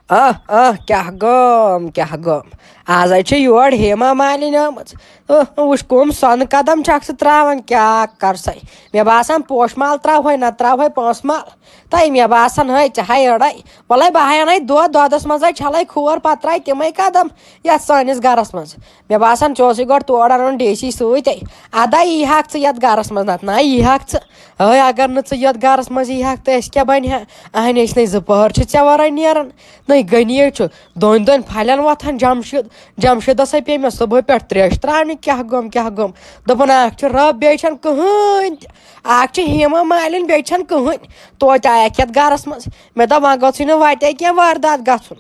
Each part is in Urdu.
کیٛاہ گوم آز چھِ یور ہیما مالِنۍ آمٕژ وٕچھ کٕم سۄنہٕ قدم چھکھ ژٕ ترٛاوان کیٛاہ کر سا مےٚ باسان پوشہٕ مال ترٛاوہوے نَتہٕ ترٛاوہوے پونٛسہٕ مال تہٕ مےٚ باسان ہے ژےٚ ہاے أڑے وَلَے بہٕ ہاے اَنَے دۄدَس منٛزَے چھَلَے کھوٗر پَتہٕ ترٛاوِ تِمَے قدم یَتھ سٲنِس گَرَس منٛز مےٚ باسان ژےٚ اوسُے گۄڈٕ تورٕ اَنُن ڈیسی سۭتۍ اَدا یی ہَکھ ژٕ یَتھ گَرَس منٛز نَتہٕ نہ یی ہَکھ ژٕ اگر نہٕ ژٕ یَتھ گَرَس منٛز یی ہَکھ تہٕ اَسہِ کیٛاہ بَنہِ ہا اَہنہِ أسۍ نَے زٕ پٔہر چھِ ژےٚ وَرٲے نیران نٔے غنیٖر چھُ دۄن پھَلٮ۪ن وۄتھان جمشیٖدَسے پیٚیہِ مےٚ صُبحٲے پٮ۪ٹھ ترٛیش ترٛاونہِ کیٛاہ گوٚم دوٚپُن اَکھ چھُ رَب بیٚیہِ چھَنہٕ کٕہۭنۍ تہِ اَکھ چھِ ہیما مالِنۍ بیٚیہِ چھَنہٕ کٕہۭنۍ توتہِ آیَکھ یَتھ گَرَس منٛز مےٚ دوٚپ وۄنۍ گوٚژھُے نہٕ وَتے کینٛہہ واردات گژھُن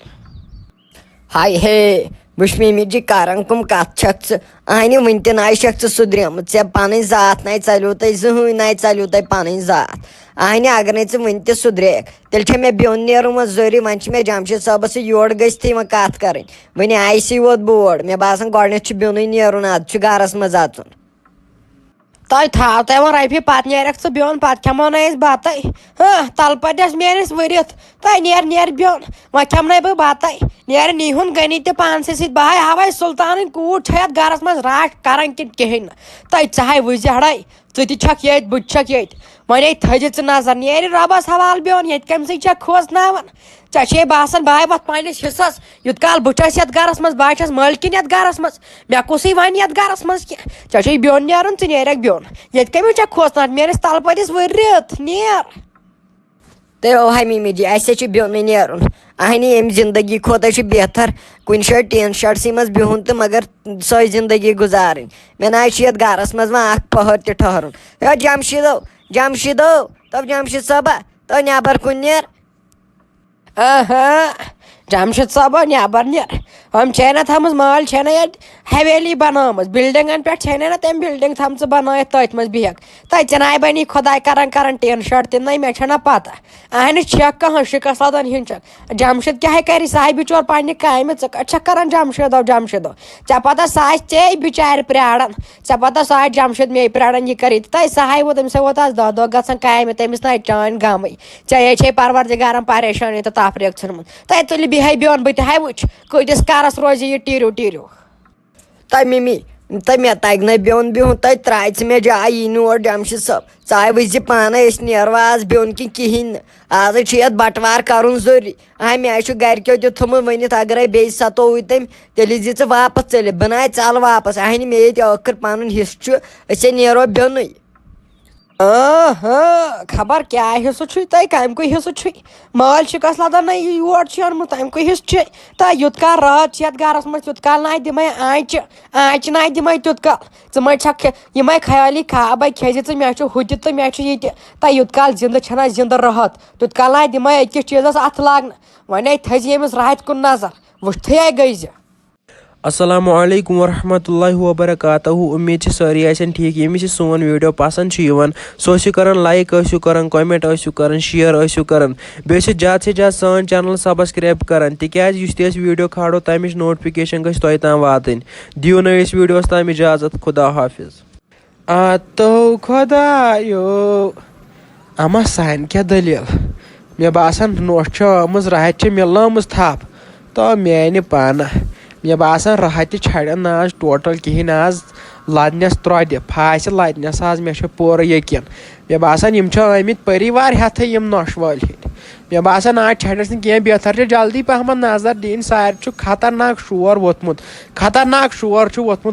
ہاے ہے وٕچھ میمی جی کَران کٕم کَتھ چھکھ ژٕ اَہنہِ وٕنہِ تہِ نَے چھکھ ژٕ سُدریمٕژ ژےٚ پَنٕنۍ ذات نَے ژَلیو تۄہہِ زٕہٕنۍ نَے ژَلیو تۄہہِ پَنٕنۍ ذات اَہنہِ اگر نَے ژٕ وٕنہِ تہِ سُدریکھ تیٚلہِ چھےٚ مےٚ بیوٚن نیرُن وۄنۍ ضروٗری وۄنۍ چھِ مےٚ جمشیٖد صٲبَس سۭتۍ یورٕ گٔژھتھٕے وۄنۍ کَتھ کَرٕنۍ وٕنہِ آیسی ووت بور مےٚ باسان گۄڈٕنٮ۪تھ چھُ بیوٚنُے نیرُن اَدٕ چھُ گَرَس منٛز اَژُن تۄہہِ تھاو تۄہہِ وۄنۍ رۄپیہِ پَتہٕ نیرَکھ ژٕ بیوٚن پَتہٕ کھٮ۪مو نہٕ أسۍ بَتَے تَلہٕ پَتہٕ نیرِ اَسہِ ؤرِتھ تۄہہِ نیرِ بیوٚن وۄنۍ کھٮ۪منَے بہٕ بَتَے نیرِ نیٖہُن غنی تہِ پانسٕے سۭتۍ بہٕ ہاے سُلطانٕنۍ کوٗر چھےٚ یَتھ گَرَس منٛز راٹھ کَران کِنہٕ کِہیٖنۍ نہٕ تۄہہِ ژٕ ہاے وٕچھِ ہَڑے ژٕ تہِ چھکھ ییٚتہِ بہٕ تہِ چھَکھ ییٚتہِ وۄنۍ تھٲیزِ ژٕ نظر نیرِ رۄبَس حوالہٕ بیوٚن ییٚتہِ کٔمۍسٕے چھَکھ کھوژناوان ژےٚ چھے باسان بہٕ وۄتھ پنٛنِس حِصَس یوٗت کال بہٕ چھَس یَتھ گَرَس منٛز بہٕ چھَس مٲلکِن یَتھ گَرَس منٛز مےٚ کُسٕے وَنہِ یَتھ گَرَس منٛز کینٛہہ ژےٚ چھُے بیوٚن نیرُن ژٕ نیرَکھ بیوٚن ییٚتہِ کٔمِس چھَکھ کھوژناوان نیرٮ۪س تَلہٕ پٔتِس ؤرِتھ نیر تہٕ ہاے میمی جی اَسے چھُ بیوٚنُے نیرُن اَہنہِ ییٚمہِ زندگی کھۄتہٕ چھُ بہتر کُنہِ جایہِ ٹیٖن شَڈسٕے منٛز بِہُن تہٕ مگر سۄے زندگی گُزارٕنۍ مےٚ نہ حظ چھُ یَتھ گَرَس منٛز وۄنۍ اَکھ پٔہر تہِ ٹھہرُن ہے جمشیٖدو جمشیٖد صٲبا تو نٮ۪بر کُن نیر جمشیٖد صٲبا نٮ۪بر نیر ہُم چھے نہ تھٲومٕژ مٲلۍ چھے نہ ییٚتہِ حویلی بَنٲومٕژ بِلڈِنٛگَن پٮ۪ٹھ چھے نہ تٔمۍ بِلڈِنٛگ تھٲومژٕ بَنٲیِتھ تٔتھۍ منٛز بِہَکھ تَتہِ ژِناے بَنی خۄداے کران ٹیٖن شَڈ تہِ نَے مےٚ چھَنہ پَتہ اَہنہِ چھَکھ کانٛہہ شِکَس لَدان ہِنٛد چھَکھ جمشیٖد کیٛاہ کَرِ سُہ ہاے بِچور پنٛنہِ کامہِ ژٕ کَتہِ چھَکھ کَران جمشیٖدو ژےٚ پَتہ سُہ آسہِ ژے بِچارِ پیاران ژےٚ پَتہ سُہ آسہِ جمشیٖد مے پیاران یہِ کَرِ تہٕ سُہ ہاے ووت تٔمِس ووت آز دۄہ گژھان کامہِ تٔمِس نَے چٲنۍ غمٕے ژےٚ چھے پَروَردِگارَن پریشٲنی تہٕ تفریٖق ژھٕنمُت تَتہِ تُلہِ بیٚہے بیوٚن بہٕ تہِ ہاے وٕچھ کۭتِس کَرَس روزِ یہِ ٹیٖرِو تۄہہِ مِمی تہٕ مےٚ تَگہِ نَے بیوٚن بِہُن تَتہِ ترٛایہِ ژٕ مےٚ جاے یی نہٕ اور جمشیٖد صٲب ژٕ ہاے وٕچھِ زِ پانَے أسۍ نیرو آز بیوٚن کِنہٕ کِہیٖنۍ نہٕ آزَے چھُ یَتھ بَٹوار کَرُن ضروٗری مےٚ حظ چھُ گَرِکیو تہِ تھوٚمُت ؤنِتھ اگرَے بیٚیہِ سَتووُے تٔمۍ تیٚلہِ یی زِ ژٕ واپَس ژٔلِتھ بہٕ نَے ژَلہٕ واپَس اَہنہِ مےٚ ییٚتہِ ٲخٕر پَنُن حِصہٕ چھُ أسے نیرو بیوٚنُے خبر کیٛاہ حِصہٕ چھُے تۄہہِ کَمہِ حِصہٕ چھُے مٲلۍ شِکَس لَدان نَے یور چھُ اوٚنمُت تَمہِ حِصہٕ چھُے تہٕ یوٗت کال رٲد چھِ یَتھ گَرَس منٛز تیوٗت کال نَے دِمَے آنٛچہِ نَے دِمَے تیوٗت کال ژٕ مَے چھَکھ یِمَے خیٲلی خابَے کھیٚزِ ژٕ مےٚ چھُ ہُہ تہِ تہٕ مےٚ چھُ یہِ تہِ تہٕ یوٗت کال زِندٕ چھَنہ زِندٕ رٲحت تیوٗت کال نَے دِمَے أکِس چیٖزَس اَتھٕ لاگنہٕ وۄنۍ تھٲیزِ ییٚمِس راحتہِ کُن نظر وٕچھتھٕے گٔے زِ السلام علیکم ورحمۃ اللہ وبرکاتہ امید چھِ سٲری آسن ٹھیٖک ییٚمِس یہِ سون ویٖڈیو پسنٛد چھُ یِوان سُہ ٲسِو کران لایک ٲسِو کران کومنٹ ٲسِو کران شِیر ٲسِو کران بیٚیہِ ٲسِو زیادٕ سے زیادٕ سٲنۍ چینل سبسکرایب کران تِکیازِ یُس تہِ أسۍ ویٖڈیو کھالو تَمِچ نوٹفکیشن گژھِ تۄہہِ تام واتٕنۍ دِیِو نہٕ أسۍ ویٖڈیوَس تام اِجازت خدا حافظ خۄدایو اما سانہِ کیٛاہ دٔلیٖل مےٚ باسان نوٚش چھِ آمٕژ راحت چھِ مِلنٲومٕژ تھپھ تو میانہِ پانہٕ مےٚ باسان راحت تہِ چھَڑٮ۪ن نہٕ آز ٹوٹل کِہیٖنۍ آز لدنٮ۪س ترٛوڈِ پھاسہِ لدنٮ۪س آز مےٚ چھُ پوٗرٕ یقیٖن مےٚ باسان یِم چھِ آمٕتۍ پٔریوار ہٮ۪تھٕے یِم نۄشہِ وٲلۍ ہِنٛدۍ مےٚ باسان آز چھَڑٮ۪س نہٕ کینٛہہ بہتر چھِ جلدی پہمتھ نظر دِنۍ سارِ چھُ خطرناک شور ووٚتھمُت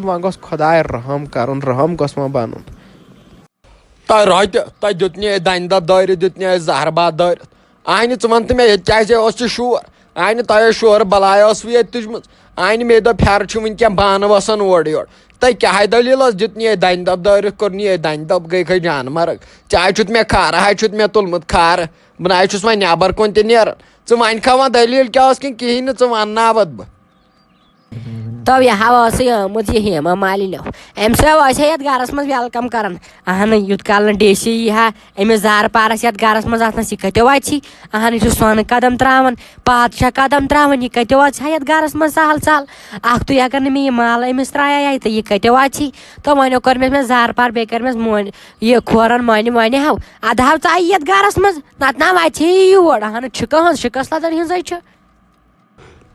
وۄنۍ گوٚژھ خۄداے رحم کرُن رحم گوٚژھ وۄنۍ بنُن تۄہہِ رۄتہِ تۄہہِ دیُت نہٕ اَسہِ دَنہِ دَب دٲرِتھ دیُت نہٕ اَسہِ زہرباد دٲرِتھ اَہنہِ ژٕ وَن تہٕ مےٚ ییٚتہِ کیٛازِ اوس یہِ شور اَہنہِ تۄہہِ شورٕ بَلاے ٲسوٕ ییٚتہِ تُجمٕژ اَہنہِ مےٚ دوٚپ پھٮ۪رٕ چھُ وٕنکٮ۪ن بانہٕ وَسان اورٕ یورٕ تۄہہِ کیٛاہ دٔلیٖل ٲس دیُت نہٕ ییٚتہِ دَنہِ دَب دٲرِتھ کوٚر نہٕ ییٚتہِ دَنہِ دَب گٔے جانہٕ مرگ ژےٚ حظ چھُتھ مےٚ کھارٕ حظ چھُتھ مےٚ تُلمُت کھارٕ بہٕ نہ حظ چھُس وۄنۍ نٮ۪بر کُن تہِ نیران ژٕ وَنکھا وۄنۍ دٔلیٖل کیٛاہ ٲس کِنہٕ کِہیٖنۍ نہٕ ژٕ وَنناوَتھ بہٕ تو یہِ ہوا ٲسٕے آمٕژ یہِ ہیما مالِنیو أمۍ سۭتۍ ٲسۍ یَتھ گَرَس منٛز ویلکم کران اہنہٕ یوٗت کال نہٕ ڈیسی یی ہا أمِس زارٕ پارَس یَتھ گَرَس منٛز آسنَس یہِ کَتیو اَژِ اہنہٕ یہِ چھُ سۄنہٕ قدم ترٛاوان پادشاہ قدم ترٛاوان یہِ کَتیو اَژِ ہا یَتھ گَرَس منٛز سہل سہل اَکھتُے اگر نہٕ مےٚ یہِ مال أمِس ترٛایے تہٕ یہِ کَتیو اَژِ تہٕ وۄنۍ کٔرمَس مےٚ زارٕ پار بیٚیہِ کٔرمَس یہِ کھورَن مۄنہِ ہاو اَدٕ ہاو ژٕ یَتھ گَرَس منٛز نَتہٕ نہ وَژِ ہے یہِ یور اہنہٕ چھِ کٕہٕنٛز شِکَس لَدان ہِنٛزٕے چھِ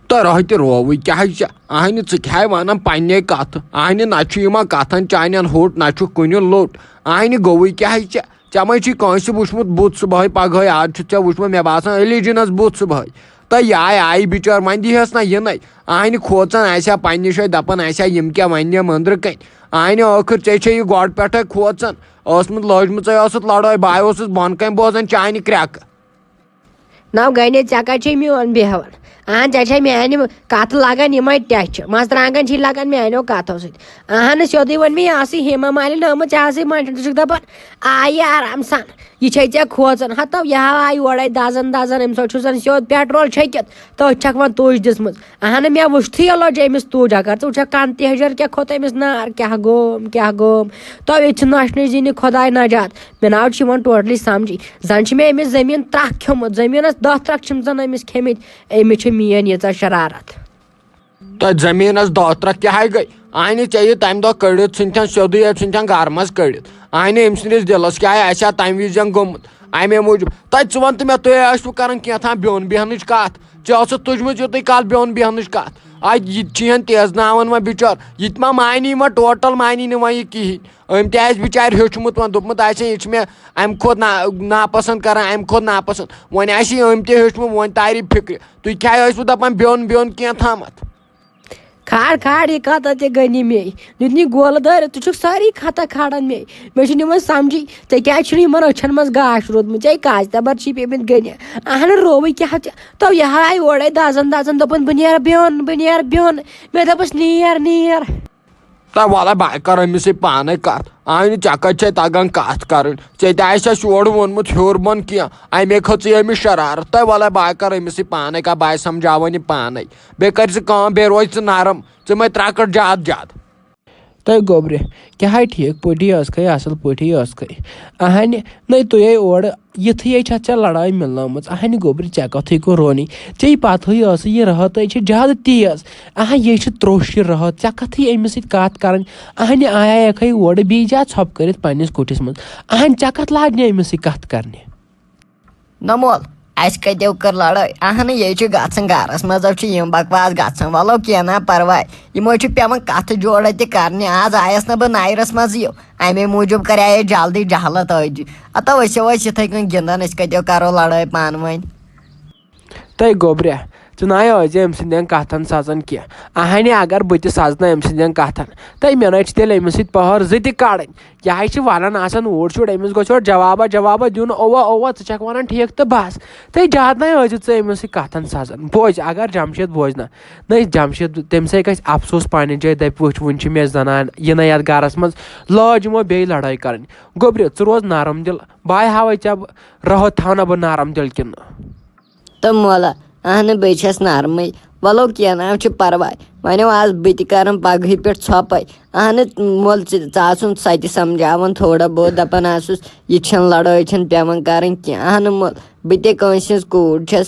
تۄہہِ رٲے تہِ رووٕے کیٛاہ چھِ اہنہِ ژٕ کیٛاہ وَنان پنٛنے کَتھٕ اہنہِ نہ چھُ یِوان کَتھن چانٮ۪ن ہوٚٹ نہ چھُ کُنہِ لوٚٹ اہنہِ گوٚوٕے کیٛاہ ژےٚ ژےٚ ما چھُے کٲنٛسہِ وٕچھمُت بُتھ صُبحٲے پگہٲے آز چھُ ژےٚ وٕچھمُت مےٚ باسان علی جِنس بُتھ صُبحٲے تہٕ یہِ آیہِ بِچٲر وۄنۍ دِہٮ۪س نہ یِنَے اہنہِ کھوژان آسہِ ہا پنٛنہِ جایہِ دَپان آسہِ ہا یِم کیٛاہ وَنہِ مےٚ مٔنٛدرٕ کَنۍ اہنہِ ٲخٕر ژےٚ چھے یہِ گۄڈٕ پٮ۪ٹھَے کھوژان ٲسمٕژ لٲجمٕژے ٲسٕتھ لڑٲے بہٕ اوسُس بۄنہٕ کَنۍ بوزان چانہِ کرٛٮ۪کہٕ نو گنے ژےٚ کتہِ چھے میون بیٚہوان اہن ژےٚ چھے میانہِ کتھٕ لگان یِمے ٹٮ۪چھِ مرژٕوانٛگن چھی لگان میانیو کتھو سۭتۍ اہن سیوٚدُے ووٚن مےٚ یہِ ٲسٕے ہیما مالِنۍ آمٕژ ژےٚ ٲسٕے منٛڈن ژٕ چھُکھ دپان آیہِ آرام سان یہِ چھے ژےٚ کھوژان ہتو یہِ آیہِ یورے دزان دزان أمِس سۭتۍ چھُ زن سیوٚد پیٹرول چھٔکِتھ تٔتھۍ چھکھ وۄنۍ تُج دِژمٕژ اہن مےٚ وٕچھتھٕے لوٚج أمِس تُج اگر ژٕ وٕچھکھ کن تہجر کیٛاہ کھوٚت أمِس نار کیٛاہ گوم تو ییٚتہِ چھِ نۄشنٕچ زِنہِ خۄداے نجات مےٚ ناو چھِ یِوان ٹوٹلی سمجھی زن چھِ مےٚ أمِس زٔمیٖن ترکھ کھیوٚمُت زٔمیٖنس 10 ترکھ چھِم زن أمِس کھیٚمٕتۍ أمِس چھِ میٲنۍ ییٖژاہ شرارت تۄہہِ زٔمیٖنس 10 ترکھ کیٛاہ گٔے اہنہِ ژےٚ یہِ تمہِ دۄہ کٔڑِتھ ژھٕنتھن سیوٚدُے ژھٕنتھن گرٕ منٛز کٔڑِتھ اہنہِ أمۍ سٕنٛدِس دِلس کیٛاہ آسہِ ہا تمہِ وِزٮ۪ن گوٚمُت امے موٗجوٗب تۄہہِ ژٕ وَن تہٕ مےٚ تُہۍ ٲسوٕ کران کینٛژھام بیوٚن بیٚہنٕچ کتھ ژےٚ ٲسٕتھ تُجمٕژ یُتُے کال بیوٚن بیٚہنٕچ کتھ اتہِ یہِ تہِ چھِ ہن تیزناوان وۄنۍ بِچور یہِ تہِ ما مانی وۄنۍ ٹوٹل مانی نہٕ وۄنۍ یہِ کِہینۍ أمۍ تہِ آسہِ بِچارِ ہیوٚچھمُت وۄنۍ دوٚپمُت آسہِ یہِ چھِ مےٚ امہِ کھۄتہٕ ناپسنٛد کران امہِ کھۄتہٕ ناپسنٛد وۄنۍ آسہِ أمۍ تہِ ہیوٚچھمُت وۄنۍ تاری فِکرِ تُہۍ کیٛاہ ٲسوٕ دپان بیوٚن کینٛژھامتھ کھاڑ یہِ کتھ تہِ گٔنی مے دیُتنی گولہٕ دٲرِتھ ژٕ چھُکھ سٲری کھتہ کھالان مےٚ چھُنہٕ یِوان سمجھی ژےٚ کیٛازِ چھُنہٕ یِمن أچھن منٛز گاش روٗدمُت ژےٚ کاج تبر چھی پیٚمٕتۍ گٔنہِ اہن رووٕے کیٛاہ تو یہِ آیہِ اورے دزان دوٚپُن بہٕ نیرٕ بیوٚن مےٚ دوٚپُس نیر تہٕ وَلے بہٕ کر أمِس سۭتۍ پانے کتھ اہنہِ ژےٚ کتہِ چھے تگان کتھ کرٕنۍ ژےٚ تہِ آسٮ۪س یورٕ ووٚنمُت ہیوٚر بۄن کینٛہہ امے کھٔژٕے أمِس شرارت تہٕ وَلے بہٕ کر أمِس سۭتۍ پانے کتھ بہٕ سمجاوان یہِ پانے بیٚیہِ کر ژٕ کٲم بیٚیہِ روزِ ژٕ نرم ژٕ مے ترٛکٕٹ زیادٕ تۄہہِ گوٚبرِ کیٛاہ ٹھیٖک پٲٹھی ٲسکھٕے اَصٕل پٲٹھی ٲسکھٕے اہنہِ نٔے تُہۍ اورٕ یِتھٕے چھَتھ ژےٚ لڑٲے مِلنٲمٕژ اہنہِ گوٚبرِ ژےٚ کتھٕے کوٚر رونی ژےٚ پتہٕے ٲسٕے یہِ رٲہتٕے چھِ زیادٕ تیز اہن یے چھِ تروٚش یہِ رٲہت ژےٚ کتھٕے أمِس سۭتۍ کتھ کرٕنۍ اہنہِ آیکھٕے اورٕ بیٚیہِ زیادٕ ژھۄپہٕ کٔرِتھ پننِس کُٹھِس منٛز اہن ژےٚ کتھ لاجنہِ أمِس سۭتۍ کتھ کرنہِ نمول اَسہِ کتیو کٔر لڑٲے اہنہٕ یے چھُ گژھان گرس منٛز چھِ یِم بکواس گژھان وَلو کینٛہہ نا پرواے یِمو چھُ پیٚوان کتھٕ جوڑا تہِ کرنہِ آز آیس نہٕ بہٕ نایرس منٛز یِو امے موٗجوٗب کریے جلدی جہلت أجۍ اتو ٲسِو أسۍ یِتھٕے کٔنۍ گِنٛدان أسۍ کتیو کرو لڑٲے پانہٕ ؤنۍ تۄہہِ گوٚبرِ ژٕ نَے ٲسۍ أمۍ سٕنٛدٮ۪ن کتھن سزان کینٛہہ اہنہِ اگر بہٕ تہِ سزنہٕ أمۍ سٕنٛدٮ۪ن کتھن تہٕ مےٚ نَے چھِ تیٚلہِ أمِس سۭتۍ پٔہر زٕ تہِ کڑٕنۍ یہِ حظ چھِ ونان آسان اوٗرۍ شُر أمِس گوٚژھ یورٕ جوابا دیُن اوٚوا ژٕ چھکھ ونان ٹھیٖک تہٕ بس تہٕ زیادٕ نَے ٲسۍ ژٕ أمِس سۭتۍ کتھن سزان بوزِ اگر جمشید بوزِ نا نٔے جمشید تٔمِس ہے گژھِ افسوٗس پننہِ جایہِ دپہِ وٕنہِ چھِ مےٚ زنان یِنَے یتھ گرس منٛز لٲج یِمو بیٚیہِ لڑٲے کرٕنۍ گوٚبرِ ژٕ روز نرم دِل بہٕ ہاوے ژےٚ رٲہت تھاونہ بہٕ نرم دِل کِنہٕ تہٕ مولا اہنہٕ بیٚیہِ چھس نرمٕے وَلو کینٛہہ نہٕ چھُ پرواے وۄنۍ آز بہٕ تہِ کران پگہٕے پٮ۪ٹھ ژھۄپے اہنہٕ مول ژٕ آسُن سۄ تہِ سمجھاوان تھوڑا بہت دپان آسُس یہِ چھنہٕ لڑٲے چھنہٕ پیٚوان کرٕنۍ کینٛہہ اہنہٕ مول بہٕ تہِ کٲنٛسہِ ہٕنٛز کوٗر چھس